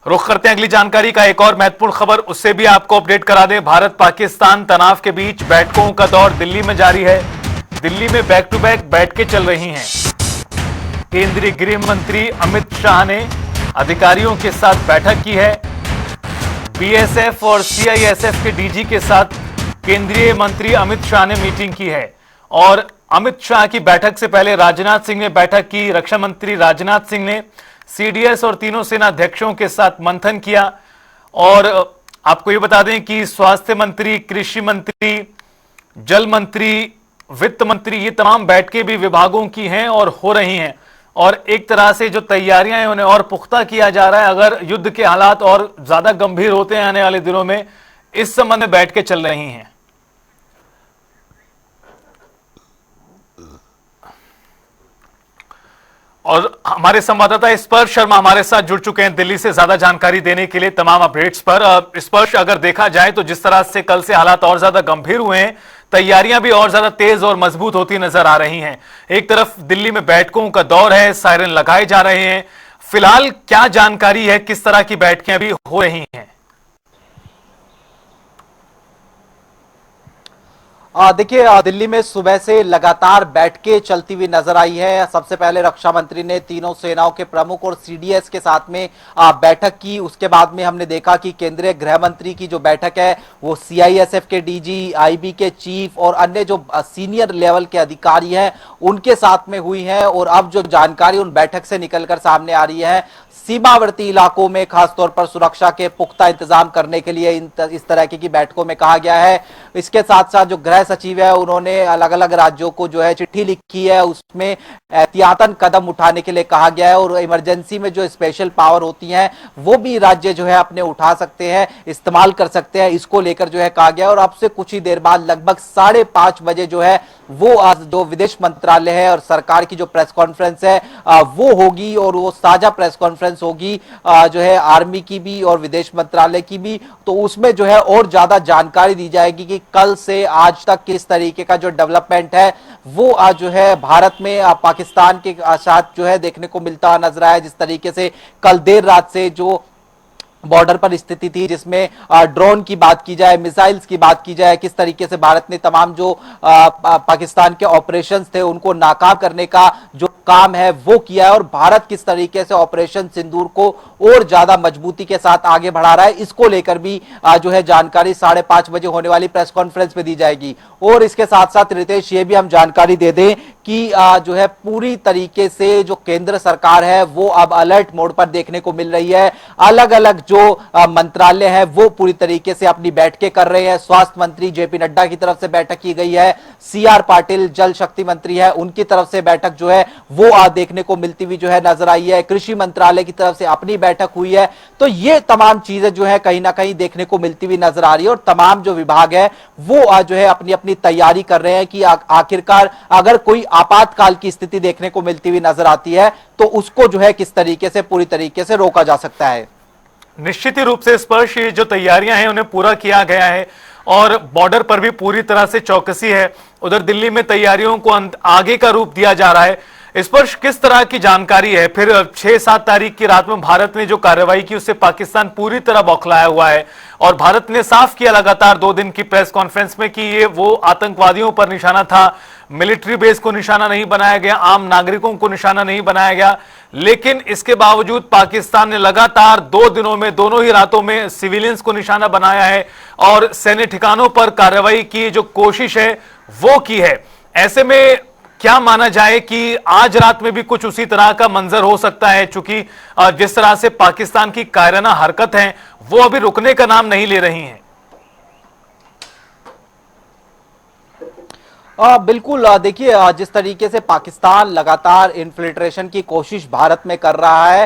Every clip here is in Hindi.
रुख करते हैं अगली जानकारी का। एक और महत्वपूर्ण खबर, उससे भी आपको अपडेट करा दें। भारत पाकिस्तान तनाव के बीच बैठकों का दौर दिल्ली में जारी है। दिल्ली में बैक टू बैक बैठकें चल रही हैं। केंद्रीय गृह मंत्री अमित शाह ने अधिकारियों के साथ बैठक की है। बीएसएफ और सीआईएसएफ के डीजी के साथ केंद्रीय मंत्री अमित शाह ने मीटिंग की है। और अमित शाह की बैठक से पहले राजनाथ सिंह ने बैठक की। रक्षा मंत्री राजनाथ सिंह ने सीडीएस और तीनों सेना अध्यक्षों के साथ मंथन किया। और आपको यह बता दें कि स्वास्थ्य मंत्री, कृषि मंत्री, जल मंत्री, वित्त मंत्री, ये तमाम बैठकें भी विभागों की हैं और हो रही हैं। और एक तरह से जो तैयारियां हैं उन्हें और पुख्ता किया जा रहा है। अगर युद्ध के हालात और ज्यादा गंभीर होते हैं आने वाले दिनों में, इस संबंध में बैठकें चल रही हैं। और हमारे संवाददाता स्पर्श शर्मा हमारे साथ जुड़ चुके हैं दिल्ली से ज्यादा जानकारी देने के लिए तमाम अपडेट्स पर। स्पर्श, अगर देखा जाए तो जिस तरह से कल से हालात और ज्यादा गंभीर हुए हैं, तैयारियां भी और ज्यादा तेज और मजबूत होती नजर आ रही हैं। एक तरफ दिल्ली में बैठकों का दौर है, सायरन लगाए जा रहे हैं। फिलहाल क्या जानकारी है, किस तरह की बैठकें अभी हो रही हैं? देखिए, दिल्ली में सुबह से लगातार बैठकें चलती हुई नजर आई है। सबसे पहले रक्षा मंत्री ने तीनों सेनाओं के प्रमुख और सीडीएस के साथ में बैठक की। उसके बाद में हमने देखा कि केंद्रीय गृह मंत्री की जो बैठक है वो सीआईएसएफ के डीजी, आईबी के चीफ और अन्य जो सीनियर लेवल के अधिकारी हैं उनके साथ में हुई है। और अब जो जानकारी उन बैठक से निकलकर सामने आ रही है, सीमावर्ती इलाकों में खासतौर पर सुरक्षा के पुख्ता इंतजाम करने के लिए इस तरह की बैठकों में कहा गया है। इसके साथ साथ जो गृह सचिव है उन्होंने अलग अलग राज्यों को जो है चिट्ठी लिखी है, उसमें एहतियातन कदम उठाने के लिए कहा गया है। और इमरजेंसी में जो स्पेशल पावर होती हैं वो भी राज्य जो है अपने उठा सकते हैं, इस्तेमाल कर सकते हैं, इसको लेकर जो है कहा गया है। और अब से कुछ ही देर बाद लगभग 5:30 बजे जो है वो आज जो विदेश मंत्रालय है और सरकार की जो प्रेस कॉन्फ्रेंस है वो होगी। और वो साझा प्रेस कॉन्फ्रेंस होगी जो है आर्मी की भी और विदेश मंत्रालय की भी। तो उसमें जो है और ज्यादा जानकारी दी जाएगी कि कल से आज तक किस तरीके का जो डेवलपमेंट है वो आज जो है भारत में पाकिस्तान के साथ जो है देखने को मिलता नजर आया। जिस तरीके से कल देर रात से जो बॉर्डर पर स्थिति थी, जिसमें ड्रोन की बात की जाए, मिसाइल्स की बात की जाए, किस तरीके से भारत ने तमाम जो पाकिस्तान के ऑपरेशंस थे उनको नाकाम करने का जो काम है वो किया है। और भारत किस तरीके से ऑपरेशन सिंदूर को और ज्यादा मजबूती के साथ आगे बढ़ा रहा है, इसको लेकर भी जो है जानकारी 5:30 बजे होने वाली प्रेस कॉन्फ्रेंस में दी जाएगी। और इसके साथ साथ रितेश, ये भी हम जानकारी दे दें कि जो है पूरी तरीके से जो केंद्र सरकार है वो अब अलर्ट मोड पर देखने को मिल रही है। अलग अलग जो मंत्रालय है वो पूरी तरीके से अपनी बैठकें कर रहे हैं। स्वास्थ्य मंत्री जेपी नड्डा की तरफ से बैठक की गई है। सीआर पाटिल जल शक्ति मंत्री है, उनकी तरफ से बैठक जो है वो देखने को मिलती हुई जो है नजर आई है। कृषि मंत्रालय की तरफ से अपनी बैठक हुई है। तो ये तमाम चीजें जो है कहीं ना कहीं देखने को मिलती हुई नजर आ रही है। और तमाम जो विभाग है वो जो है अपनी अपनी तैयारी कर रहे हैं कि आखिरकार अगर कोई आपातकाल की स्थिति देखने को मिलती हुई नजर आती है तो उसको जो है किस तरीके से पूरी तरीके से रोका जा सकता है। निश्चित ही रूप से स्पर्श, ये जो तैयारियां हैं उन्हें पूरा किया गया है और बॉर्डर पर भी पूरी तरह से चौकसी है। उधर दिल्ली में तैयारियों को आगे का रूप दिया जा रहा है। स्पर्श, किस तरह की जानकारी है? फिर 6-7 तारीख की रात में भारत ने जो कार्रवाई की उससे पाकिस्तान पूरी तरह बौखलाया हुआ है और भारत ने साफ किया लगातार 2 दिन की प्रेस कॉन्फ्रेंस में कि ये वो आतंकवादियों पर निशाना था, मिलिट्री बेस को निशाना नहीं बनाया गया, आम नागरिकों को निशाना नहीं बनाया गया। लेकिन इसके बावजूद पाकिस्तान ने लगातार 2 दिनों में, दोनों ही रातों में सिविलियंस को निशाना बनाया है और सैन्य ठिकानों पर कार्रवाई की जो कोशिश है वो की है। ऐसे में क्या माना जाए कि आज रात में भी कुछ उसी तरह का मंजर हो सकता है, चूंकि जिस तरह से पाकिस्तान की कायराना हरकत है वो अभी रुकने का नाम नहीं ले रही हैं। बिल्कुल, देखिए जिस तरीके से पाकिस्तान लगातार इन्फिल्ट्रेशन की कोशिश भारत में कर रहा है,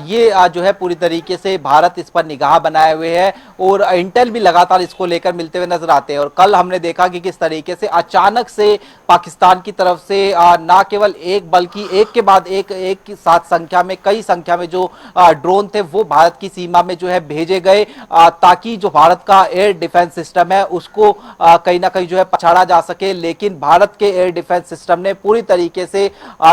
ये जो है पूरी तरीके से भारत इस पर निगाह बनाए हुए है और इंटेल भी लगातार इसको लेकर मिलते हुए नजर आते हैं। और कल हमने देखा कि किस तरीके से अचानक से पाकिस्तान की तरफ से ना केवल एक बल्कि एक के बाद एक साथ संख्या में, कई संख्या में जो ड्रोन थे वो भारत की सीमा में जो है भेजे गए ताकि जो भारत का एयर डिफेंस सिस्टम है उसको कहीं ना कहीं जो है पछाड़ा जा सके। लेकिन भारत के एयर डिफेंस सिस्टम ने पूरी तरीके से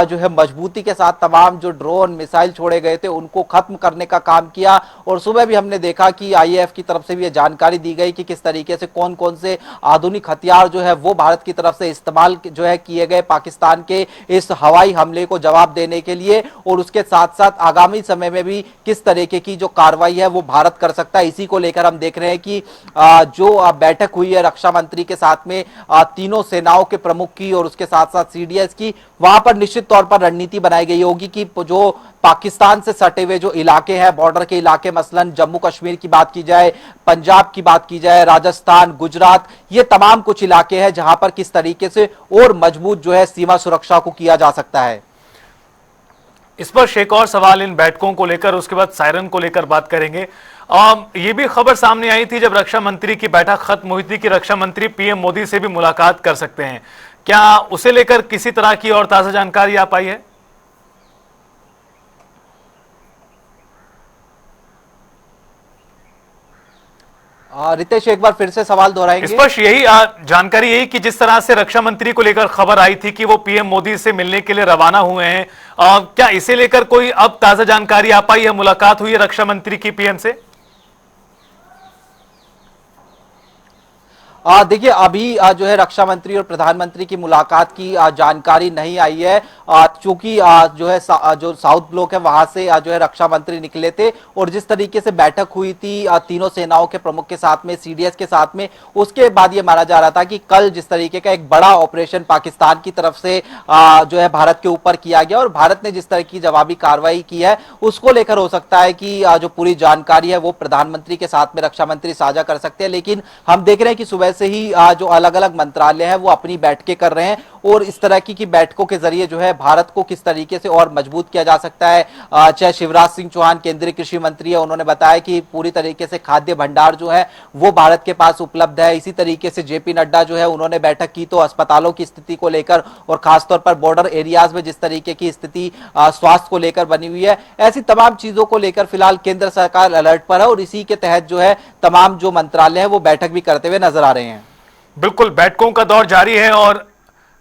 जो है मजबूती के साथ तमाम जो ड्रोन मिसाइल छोड़े गए थे उनको खत्म करने का काम किया। और सुबह भी हमने देखा कि आईएएफ की तरफ से भी यह जानकारी दी गई कि किस तरीके से कौन कौन से आधुनिक हथियार जो है वो भारत की तरफ से इस्तेमाल जो है किए गए पाकिस्तान के इस हवाई हमले को जवाब देने के लिए, और उसके साथ साथ आगामी समय में भी किस तरीके की जो कार्रवाई है वो भारत कर सकता है। इसी को लेकर हम देख रहे हैं कि जो बैठक हुई है रक्षा मंत्री के साथ में तीनों सेनाओं के प्रमुख की और उसके साथ साथ सीडीएस की, वहां पर निश्चित तौर पर रणनीति बनाई गई होगी कि जो पाकिस्तान से सटे हुए जो इलाके हैं, बॉर्डर के इलाके, मसलन जम्मू कश्मीर की बात की जाए, पंजाब की बात की जाए, राजस्थान, गुजरात, ये तमाम कुछ इलाके हैं जहां पर किस तरीके से और मजबूत जो है सीमा सुरक्षा को किया जा सकता है। इस पर एक और सवाल इन बैठकों को लेकर, उसके बाद सायरन को लेकर बात करेंगे। ये भी खबर सामने आई थी जब रक्षा मंत्री की बैठक खत्म हुई थी कि रक्षा मंत्री पीएम मोदी से भी मुलाकात कर सकते हैं। क्या उसे लेकर किसी तरह की और ताजा जानकारी आ पाई है? रितेश, एक बार फिर से सवाल दोहराएंगे? स्पष्ट यही जानकारी यही कि जिस तरह से रक्षा मंत्री को लेकर खबर आई थी कि वो पीएम मोदी से मिलने के लिए रवाना हुए हैं, क्या इसे लेकर कोई अब ताजा जानकारी आ पाई है? मुलाकात हुई है रक्षा मंत्री की पीएम से? देखिए, अभी जो है रक्षा मंत्री और प्रधानमंत्री की मुलाकात की जानकारी नहीं आई है, क्योंकि जो है जो साउथ ब्लॉक है वहां से जो है रक्षा मंत्री निकले थे और जिस तरीके से बैठक हुई थी तीनों सेनाओं के प्रमुख के साथ में, सीडीएस के साथ में, उसके बाद ये माना जा रहा था कि कल जिस तरीके का एक बड़ा ऑपरेशन पाकिस्तान की तरफ से जो है भारत के ऊपर किया गया और भारत ने जिस तरह की जवाबी कार्रवाई की है उसको लेकर हो सकता है कि जो पूरी जानकारी है वो प्रधानमंत्री के साथ में रक्षा मंत्री साझा कर सकते हैं। लेकिन हम देख रहे हैं कि सुबह से ही जो अलग अलग मंत्रालय है वो अपनी बैठकें कर रहे हैं और इस तरह की बैठकों के जरिए जो है भारत को किस तरीके से और मजबूत किया जा सकता है। चाहे शिवराज सिंह चौहान केंद्रीय कृषि मंत्री है, उन्होंने बताया कि पूरी तरीके से खाद्य भंडार जो है वो भारत के पास उपलब्ध है। इसी तरीके से जेपी नड्डा जो है उन्होंने बैठक की तो अस्पतालों की स्थिति को लेकर और खासतौर पर बॉर्डर एरियाज में जिस तरीके की स्थिति स्वास्थ्य को लेकर बनी हुई है, ऐसी तमाम चीजों को लेकर फिलहाल केंद्र सरकार अलर्ट पर है और इसी के तहत जो है तमाम जो मंत्रालय है वो बैठक भी करते हुए नजर आ रहे हैं। बिल्कुल, बैठकों का दौर जारी है और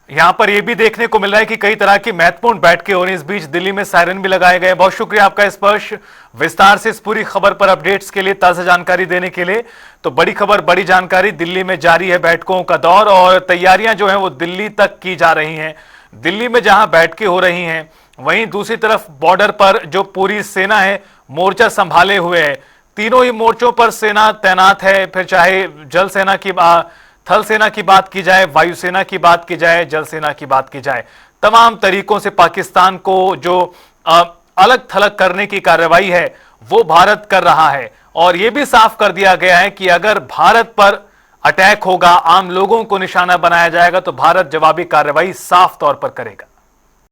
यहां पर यह भी देखने को मिल रहा है कि कई तरह की महत्वपूर्ण बैठकें हो रही हैं। इस बीच दिल्ली में सायरन भी लगाए गए। बहुत शुक्रिया आपका स्पर्श विस्तार से इस पूरी खबर पर अपडेट्स के लिए, ताजा जानकारी देने के लिए। तो बड़ी खबर, बड़ी जानकारी, दिल्ली में जारी है बैठकों का दौर और तैयारियां जो है वो दिल्ली तक की जा रही हैं। दिल्ली में जहां बैठकें हो रही हैं वहीं दूसरी तरफ बॉर्डर पर जो पूरी सेना है मोर्चा संभाले हुए है। तीनों ही मोर्चों पर सेना तैनात है, फिर चाहे जल सेना की थल सेना की बात की जाए, वायुसेना की बात की जाए, जल सेना की बात की जाए, तमाम तरीकों से पाकिस्तान को जो अलग थलग करने की कार्रवाई है वो भारत कर रहा है। और यह भी साफ कर दिया गया है कि अगर भारत पर अटैक होगा, आम लोगों को निशाना बनाया जाएगा तो भारत जवाबी कार्रवाई साफ तौर पर करेगा।